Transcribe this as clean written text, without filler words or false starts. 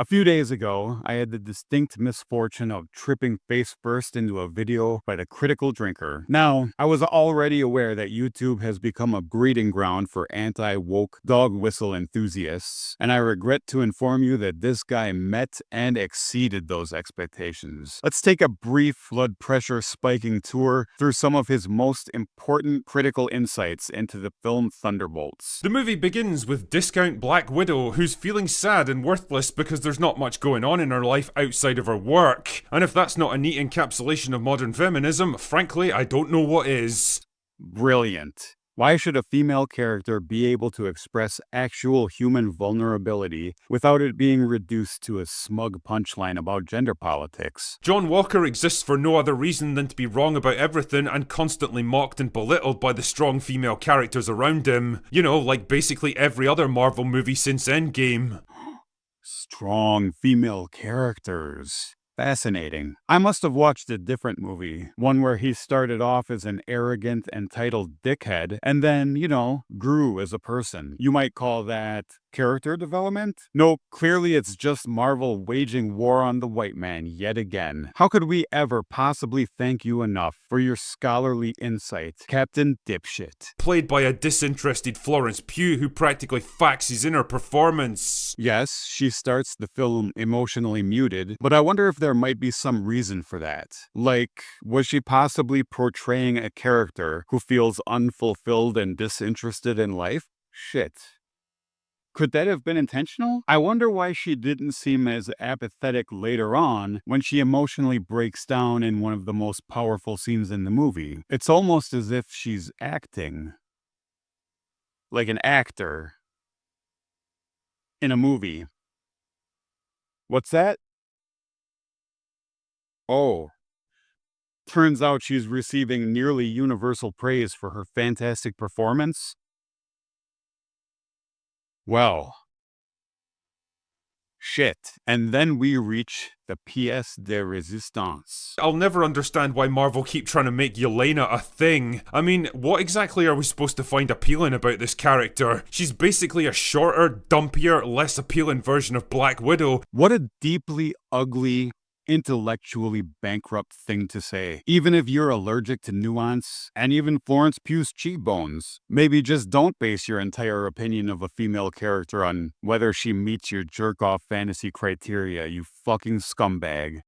A few days ago, I had the distinct misfortune of tripping face first into a video by the critical drinker. Now, I was already aware that YouTube has become a breeding ground for anti-woke dog whistle enthusiasts, and I regret to inform you that this guy met and exceeded those expectations. Let's take a brief blood pressure spiking tour through some of his most important critical insights into the film Thunderbolts. The movie begins with discount Black Widow, who's feeling sad and worthless because there's not much going on in her life outside of her work. And if that's not a neat encapsulation of modern feminism, frankly, I don't know what is. Brilliant. Why should a female character be able to express actual human vulnerability without it being reduced to a smug punchline about gender politics? John Walker exists for no other reason than to be wrong about everything and constantly mocked and belittled by the strong female characters around him. You know, like basically every other Marvel movie since Endgame. Strong female characters. Fascinating. I must have watched a different movie, one where he started off as an arrogant, entitled dickhead, and then, grew as a person. You might call that character development? No, clearly it's just Marvel waging war on the white man yet again. How could we ever possibly thank you enough for your scholarly insight, Captain Dipshit? Played by a disinterested Florence Pugh who practically faxes in her performance. Yes, she starts the film emotionally muted, but I wonder if there might be some reason for that. Like, was she possibly portraying a character who feels unfulfilled and disinterested in life? Shit. Could that have been intentional? I wonder why she didn't seem as apathetic later on when she emotionally breaks down in one of the most powerful scenes in the movie. It's almost as if she's acting. Like an actor. In a movie. What's that? Oh. Turns out she's receiving nearly universal praise for her fantastic performance. Well, shit. And then we reach the pièce de résistance. I'll never understand why Marvel keep trying to make Yelena a thing. I mean, what exactly are we supposed to find appealing about this character? She's basically a shorter, dumpier, less appealing version of Black Widow. What a deeply ugly, intellectually bankrupt thing to say. Even if you're allergic to nuance, and even Florence Pugh's cheekbones, maybe just don't base your entire opinion of a female character on whether she meets your jerk-off fantasy criteria, you fucking scumbag.